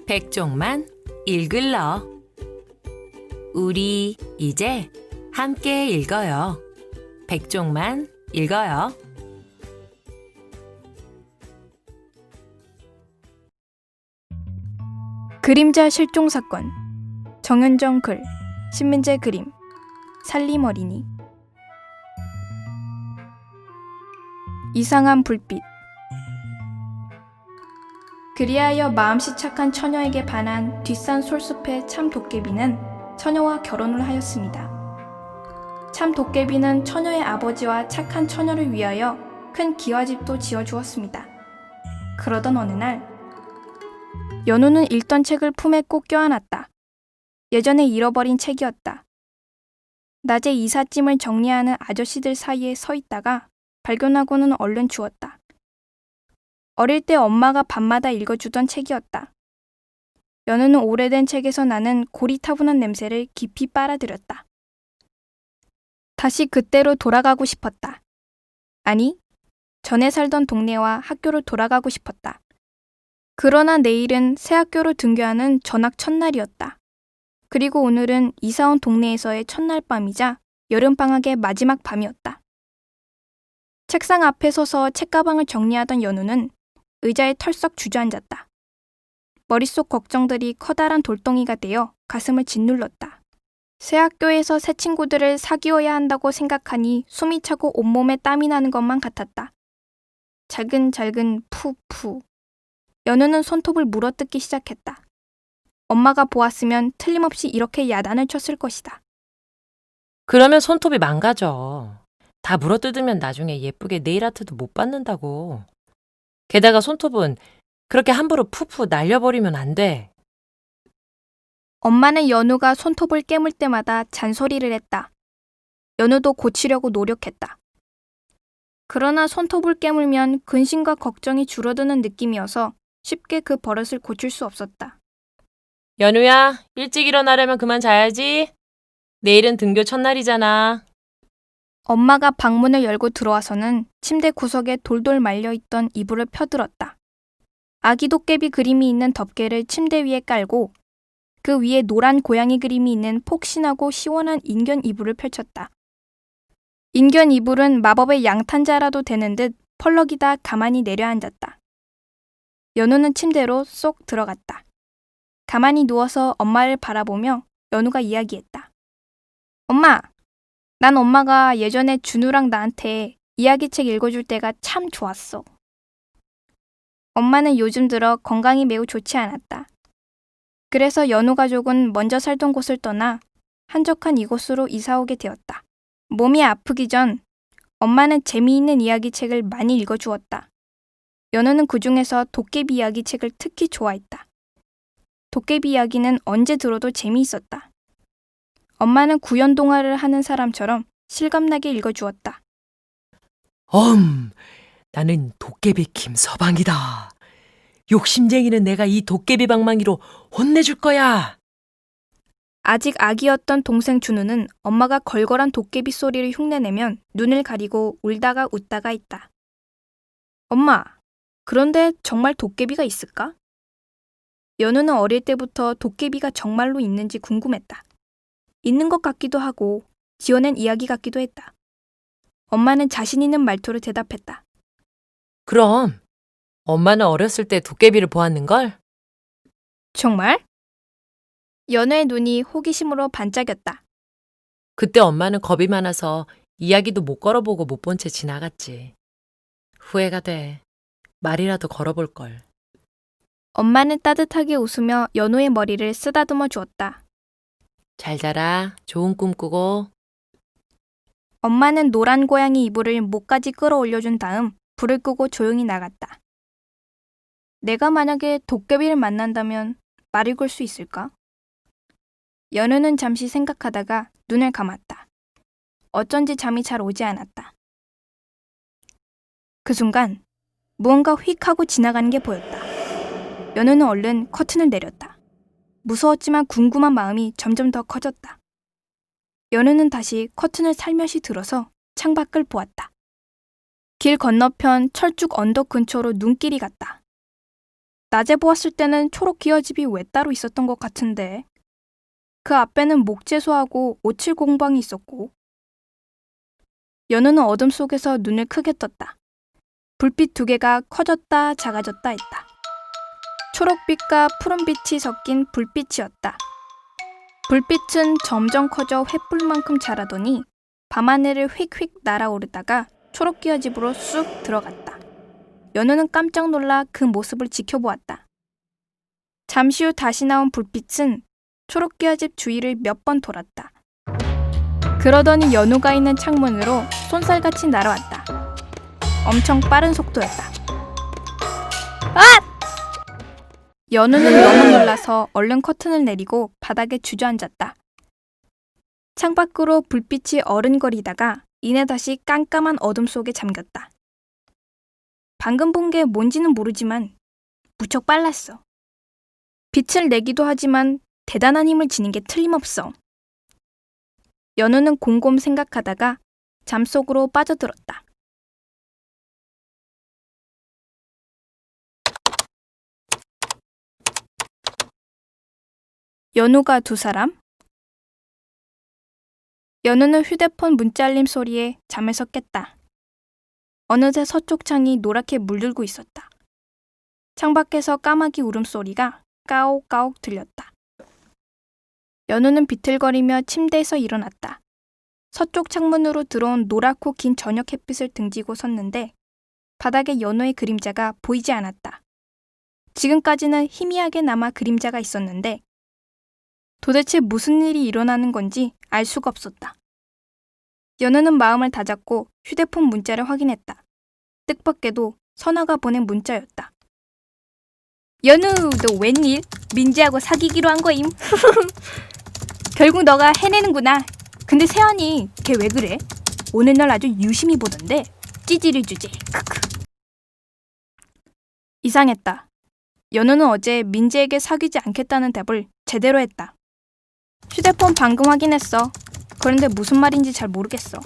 백종만 읽을러. 우리 이제 함께 읽어요. 백종만 읽어요. 그림자 실종 사건. 정은정 글, 신민재 그림, 살림 어린이. 이상한 불빛. 그리하여 마음씨 착한 처녀에게 반한 뒷산 솔숲의 참 도깨비는 처녀와 결혼을 하였습니다. 참 도깨비는 처녀의 아버지와 착한 처녀를 위하여 큰 기와집도 지어주었습니다. 그러던 어느 날 연우는 읽던 책을 품에 꼭 껴안았다. 예전에 잃어버린 책이었다. 낮에 이삿짐을 정리하는 아저씨들 사이에 서 있다가 발견하고는 얼른 주웠다. 어릴 때 엄마가 밤마다 읽어주던 책이었다. 연우는 오래된 책에서 나는 고리타분한 냄새를 깊이 빨아들였다. 다시 그때로 돌아가고 싶었다. 아니, 전에 살던 동네와 학교로 돌아가고 싶었다. 그러나 내일은 새 학교로 등교하는 전학 첫날이었다. 그리고 오늘은 이사온 동네에서의 첫날 밤이자 여름방학의 마지막 밤이었다. 책상 앞에 서서 책가방을 정리하던 연우는 의자에 털썩 주저앉았다. 머릿속 걱정들이 커다란 돌덩이가 되어 가슴을 짓눌렀다. 새 학교에서 새 친구들을 사귀어야 한다고 생각하니 숨이 차고 온몸에 땀이 나는 것만 같았다. 잘근잘근 푸푸. 연우는 손톱을 물어뜯기 시작했다. 엄마가 보았으면 틀림없이 이렇게 야단을 쳤을 것이다. 그러면 손톱이 망가져. 다 물어뜯으면 나중에 예쁘게 네일아트도 못 받는다고. 게다가 손톱은 그렇게 함부로 푸푸 날려버리면 안 돼. 엄마는 연우가 손톱을 깨물 때마다 잔소리를 했다. 연우도 고치려고 노력했다. 그러나 손톱을 깨물면 근심과 걱정이 줄어드는 느낌이어서 쉽게 그 버릇을 고칠 수 없었다. 연우야, 일찍 일어나려면 그만 자야지. 내일은 등교 첫날이잖아. 엄마가 방문을 열고 들어와서는 침대 구석에 돌돌 말려있던 이불을 펴들었다. 아기 도깨비 그림이 있는 덮개를 침대 위에 깔고 그 위에 노란 고양이 그림이 있는 폭신하고 시원한 인견 이불을 펼쳤다. 인견 이불은 마법의 양탄자라도 되는 듯 펄럭이다 가만히 내려앉았다. 연우는 침대로 쏙 들어갔다. 가만히 누워서 엄마를 바라보며 연우가 이야기했다. 엄마! 난 엄마가 예전에 준우랑 나한테 이야기책 읽어줄 때가 참 좋았어. 엄마는 요즘 들어 건강이 매우 좋지 않았다. 그래서 연우 가족은 먼저 살던 곳을 떠나 한적한 이곳으로 이사오게 되었다. 몸이 아프기 전 엄마는 재미있는 이야기책을 많이 읽어주었다. 연우는 그 중에서 도깨비 이야기책을 특히 좋아했다. 도깨비 이야기는 언제 들어도 재미있었다. 엄마는 구연 동화를 하는 사람처럼 실감나게 읽어주었다. 나는 도깨비 김서방이다. 욕심쟁이는 내가 이 도깨비 방망이로 혼내줄 거야. 아직 아기였던 동생 준우는 엄마가 걸걸한 도깨비 소리를 흉내내면 눈을 가리고 울다가 웃다가 있다. 엄마, 그런데 정말 도깨비가 있을까? 연우는 어릴 때부터 도깨비가 정말로 있는지 궁금했다. 있는 것 같기도 하고 지어낸 이야기 같기도 했다. 엄마는 자신 있는 말투로 대답했다. 그럼 엄마는 어렸을 때 도깨비를 보았는걸? 정말? 연우의 눈이 호기심으로 반짝였다. 그때 엄마는 겁이 많아서 이야기도 못 걸어보고 못 본 채 지나갔지. 후회가 돼. 말이라도 걸어볼걸. 엄마는 따뜻하게 웃으며 연우의 머리를 쓰다듬어 주었다. 잘 자라. 좋은 꿈 꾸고. 엄마는 노란 고양이 이불을 목까지 끌어올려준 다음 불을 끄고 조용히 나갔다. 내가 만약에 도깨비를 만난다면 말을 걸 수 있을까? 연우는 잠시 생각하다가 눈을 감았다. 어쩐지 잠이 잘 오지 않았다. 그 순간 무언가 휙 하고 지나가는 게 보였다. 연우는 얼른 커튼을 내렸다. 무서웠지만 궁금한 마음이 점점 더 커졌다. 연우는 다시 커튼을 살며시 들어서 창밖을 보았다. 길 건너편 철쭉 언덕 근처로 눈길이 갔다. 낮에 보았을 때는 초록 기와집이 왜 따로 있었던 것 같은데. 그 앞에는 목재소하고 오칠 공방이 있었고. 연우는 어둠 속에서 눈을 크게 떴다. 불빛 두 개가 커졌다 작아졌다 했다. 초록빛과 푸른빛이 섞인 불빛이었다. 불빛은 점점 커져 횃불만큼 자라더니 밤하늘을 휙휙 날아오르다가 초록기와 집으로 쑥 들어갔다. 연우는 깜짝 놀라 그 모습을 지켜보았다. 잠시 후 다시 나온 불빛은 초록기와 집 주위를 몇 번 돌았다. 그러더니 연우가 있는 창문으로 쏜살같이 날아왔다. 엄청 빠른 속도였다. 아! 연우는 너무 놀라서 얼른 커튼을 내리고 바닥에 주저앉았다. 창밖으로 불빛이 어른거리다가 이내 다시 깜깜한 어둠 속에 잠겼다. 방금 본 게 뭔지는 모르지만 무척 빨랐어. 빛을 내기도 하지만 대단한 힘을 지닌 게 틀림없어. 연우는 곰곰 생각하다가 잠속으로 빠져들었다. 연우가 두 사람? 연우는 휴대폰 문자 알림 소리에 잠에서 깼다. 어느새 서쪽 창이 노랗게 물들고 있었다. 창밖에서 까마귀 울음소리가 까옥까옥 들렸다. 연우는 비틀거리며 침대에서 일어났다. 서쪽 창문으로 들어온 노랗고 긴 저녁 햇빛을 등지고 섰는데 바닥에 연우의 그림자가 보이지 않았다. 지금까지는 희미하게 남아 그림자가 있었는데 도대체 무슨 일이 일어나는 건지 알 수가 없었다. 연우는 마음을 다잡고 휴대폰 문자를 확인했다. 뜻밖에도 선아가 보낸 문자였다. 연우, 너 웬일? 민지하고 사귀기로 한 거임. 결국 너가 해내는구나. 근데 세연이 걔 왜 그래? 오늘 날 아주 유심히 보던데 찌질이 주제. 크크. 이상했다. 연우는 어제 민지에게 사귀지 않겠다는 답을 제대로 했다. 휴대폰 방금 확인했어. 그런데 무슨 말인지 잘 모르겠어.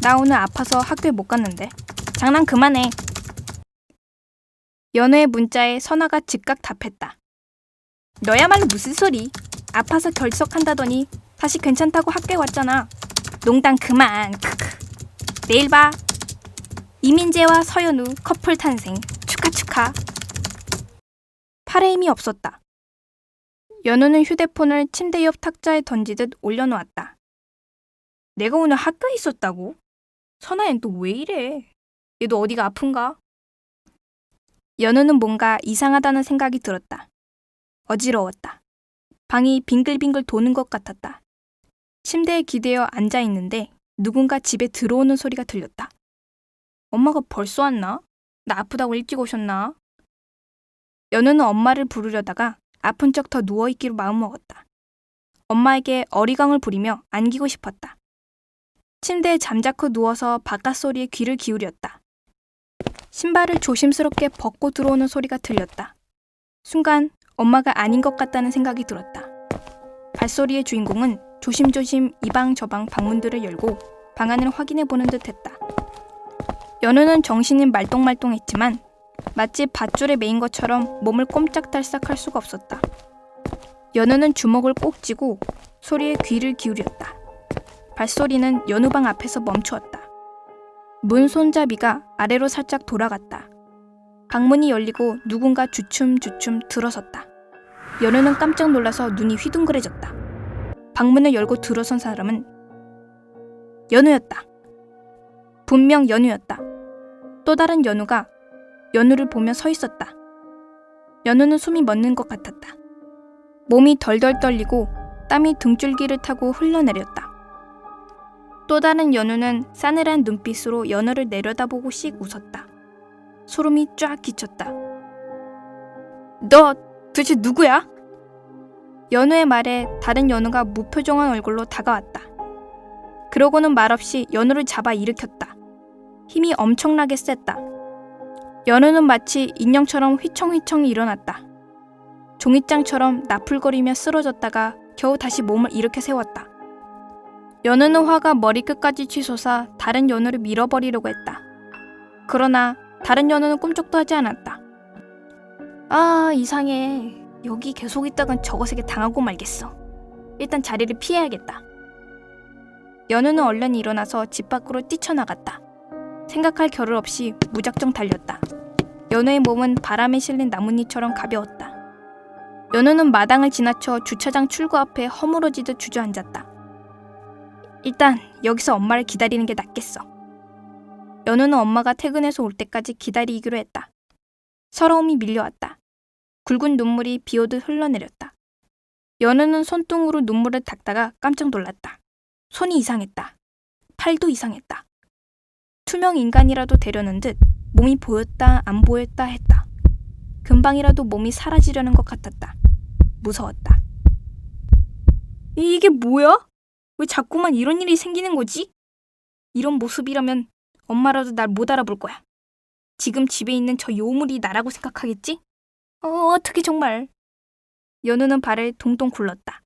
나 오늘 아파서 학교에 못 갔는데. 장난 그만해. 연우의 문자에 선아가 즉각 답했다. 너야말로 무슨 소리. 아파서 결석한다더니 다시 괜찮다고 학교에 왔잖아. 농담 그만. 크크. 내일 봐. 이민재와 서연우 커플 탄생. 축하. 팔에 힘이 없었다. 연우는 휴대폰을 침대 옆 탁자에 던지듯 올려놓았다. 내가 오늘 학교에 있었다고? 선아엔 또 왜 이래? 얘도 어디가 아픈가? 연우는 뭔가 이상하다는 생각이 들었다. 어지러웠다. 방이 빙글빙글 도는 것 같았다. 침대에 기대어 앉아있는데 누군가 집에 들어오는 소리가 들렸다. 엄마가 벌써 왔나? 나 아프다고 일찍 오셨나? 연우는 엄마를 부르려다가 아픈 척 더 누워있기로 마음먹었다. 엄마에게 어리광을 부리며 안기고 싶었다. 침대에 잠자코 누워서 바깥 소리에 귀를 기울였다. 신발을 조심스럽게 벗고 들어오는 소리가 들렸다. 순간 엄마가 아닌 것 같다는 생각이 들었다. 발소리의 주인공은 조심조심 이 방 저 방 방문들을 열고 방 안을 확인해보는 듯 했다. 연우는 정신이 말똥말똥했지만 마치 밧줄에 매인 것처럼 몸을 꼼짝달싹 할 수가 없었다. 연우는 주먹을 꼭 쥐고 소리에 귀를 기울였다. 발소리는 연우방 앞에서 멈추었다. 문 손잡이가 아래로 살짝 돌아갔다. 방문이 열리고 누군가 주춤주춤 들어섰다. 연우는 깜짝 놀라서 눈이 휘둥그레졌다. 방문을 열고 들어선 사람은 연우였다. 분명 연우였다. 또 다른 연우가 연우를 보며 서 있었다. 연우는 숨이 멎는 것 같았다. 몸이 덜덜 떨리고 땀이 등줄기를 타고 흘러내렸다. 또 다른 연우는 싸늘한 눈빛으로 연우를 내려다보고 씩 웃었다. 소름이 쫙 끼쳤다. 너 도대체 누구야? 연우의 말에 다른 연우가 무표정한 얼굴로 다가왔다. 그러고는 말없이 연우를 잡아 일으켰다. 힘이 엄청나게 셌다. 연우는 마치 인형처럼 휘청휘청 일어났다. 종이장처럼 나풀거리며 쓰러졌다가 겨우 다시 몸을 일으켜 세웠다. 연우는 화가 머리끝까지 치솟아 다른 연우를 밀어버리려고 했다. 그러나 다른 연우는 꿈쩍도 하지 않았다. 아, 이상해. 여기 계속 있다간 저것에게 당하고 말겠어. 일단 자리를 피해야겠다. 연우는 얼른 일어나서 집 밖으로 뛰쳐나갔다. 생각할 겨를 없이 무작정 달렸다. 연우의 몸은 바람에 실린 나뭇잎처럼 가벼웠다. 연우는 마당을 지나쳐 주차장 출구 앞에 허물어지듯 주저앉았다. 일단 여기서 엄마를 기다리는 게 낫겠어. 연우는 엄마가 퇴근해서 올 때까지 기다리기로 했다. 서러움이 밀려왔다. 굵은 눈물이 비오듯 흘러내렸다. 연우는 손등으로 눈물을 닦다가 깜짝 놀랐다. 손이 이상했다. 팔도 이상했다. 투명 인간이라도 되려는 듯 몸이 보였다 안 보였다 했다. 금방이라도 몸이 사라지려는 것 같았다. 무서웠다. 이게 뭐야? 왜 자꾸만 이런 일이 생기는 거지? 이런 모습이라면 엄마라도 날 못 알아볼 거야. 지금 집에 있는 저 요물이 나라고 생각하겠지? 어떻게 정말. 연우는 발을 동동 굴렀다.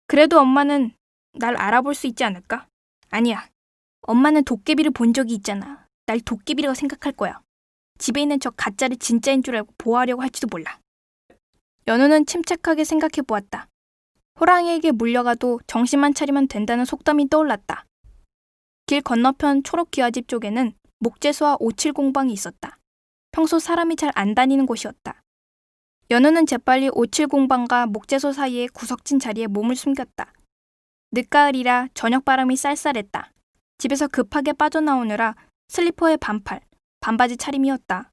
그래도 엄마는 날 알아볼 수 있지 않을까? 아니야. 엄마는 도깨비를 본 적이 있잖아. 날 도깨비라고 생각할 거야. 집에 있는 저 가짜를 진짜인 줄 알고 보호하려고 할지도 몰라. 연우는 침착하게 생각해 보았다. 호랑이에게 물려가도 정신만 차리면 된다는 속담이 떠올랐다. 길 건너편 초록 기와집 쪽에는 목재소와 오칠공방이 있었다. 평소 사람이 잘 안 다니는 곳이었다. 연우는 재빨리 오칠공방과 목재소 사이의 구석진 자리에 몸을 숨겼다. 늦가을이라 저녁바람이 쌀쌀했다. 집에서 급하게 빠져나오느라 슬리퍼에 반팔, 반바지 차림이었다.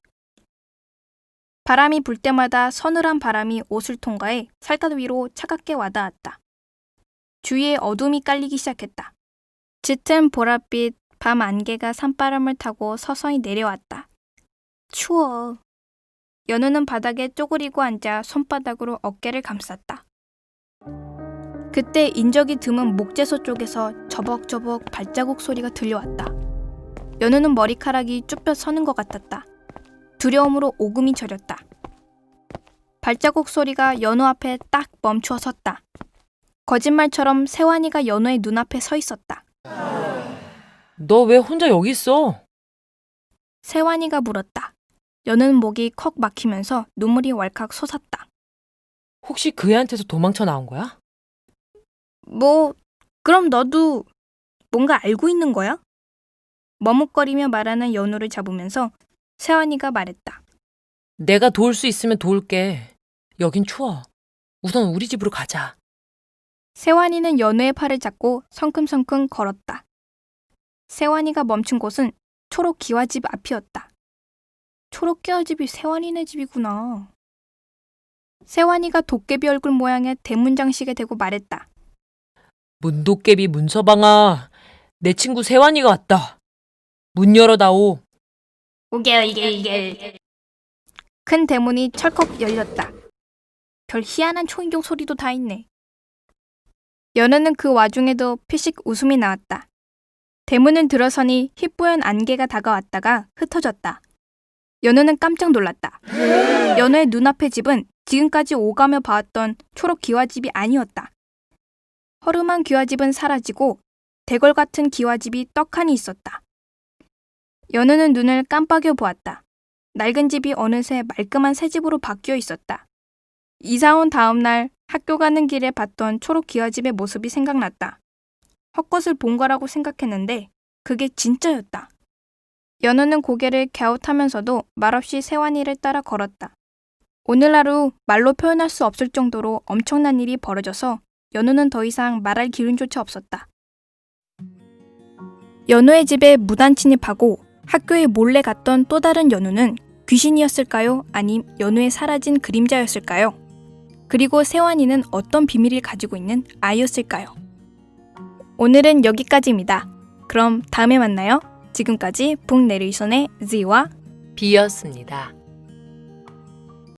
바람이 불 때마다 서늘한 바람이 옷을 통과해 살갗 위로 차갑게 와닿았다. 주위에 어둠이 깔리기 시작했다. 짙은 보랏빛 밤 안개가 산바람을 타고 서서히 내려왔다. 추워. 연우는 바닥에 쪼그리고 앉아 손바닥으로 어깨를 감쌌다. 그때 인적이 드문 목재소 쪽에서 저벅저벅 발자국 소리가 들려왔다. 연우는 머리카락이 쭈뼛 서는 것 같았다. 두려움으로 오금이 저렸다. 발자국 소리가 연우 앞에 딱 멈추어 섰다. 거짓말처럼 세환이가 연우의 눈앞에 서 있었다. 너 왜 혼자 여기 있어? 세환이가 물었다. 연우는 목이 컥 막히면서 눈물이 왈칵 솟았다. 혹시 그 애한테서 도망쳐 나온 거야? 그럼 너도 뭔가 알고 있는 거야? 머뭇거리며 말하는 연우를 잡으면서 세환이가 말했다. 내가 도울 수 있으면 도울게. 여긴 추워. 우선 우리 집으로 가자. 세환이는 연우의 팔을 잡고 성큼성큼 걸었다. 세환이가 멈춘 곳은 초록 기와집 앞이었다. 초록 기와집이 세환이네 집이구나. 세환이가 도깨비 얼굴 모양의 대문장식에 대고 말했다. 문도깨비 문서방아, 내 친구 세환이가 왔다. 문 열어다오. 우겔. 큰 대문이 철컥 열렸다. 별 희한한 초인종 소리도 다 있네. 연우는 그 와중에도 피식 웃음이 나왔다. 대문을 들어서니 희뿌연 안개가 다가왔다가 흩어졌다. 연우는 깜짝 놀랐다. 연우의 눈앞의 집은 지금까지 오가며 봐왔던 초록 기와집이 아니었다. 허름한 기와집은 사라지고 대궐 같은 기와집이 떡하니 있었다. 연우는 눈을 깜빡여 보았다. 낡은 집이 어느새 말끔한 새 집으로 바뀌어 있었다. 이사 온 다음 날 학교 가는 길에 봤던 초록 기와집의 모습이 생각났다. 헛것을 본 거라고 생각했는데 그게 진짜였다. 연우는 고개를 갸웃하면서도 말없이 세환이를 따라 걸었다. 오늘 하루 말로 표현할 수 없을 정도로 엄청난 일이 벌어져서 연우는 더 이상 말할 기운조차 없었다. 연우의 집에 무단 침입하고 학교에 몰래 갔던 또 다른 연우는 귀신이었을까요? 아님 연우의 사라진 그림자였을까요? 그리고 세환이는 어떤 비밀을 가지고 있는 아이였을까요? 오늘은 여기까지입니다. 그럼 다음에 만나요. 지금까지 북내레이션의 Z와 B였습니다.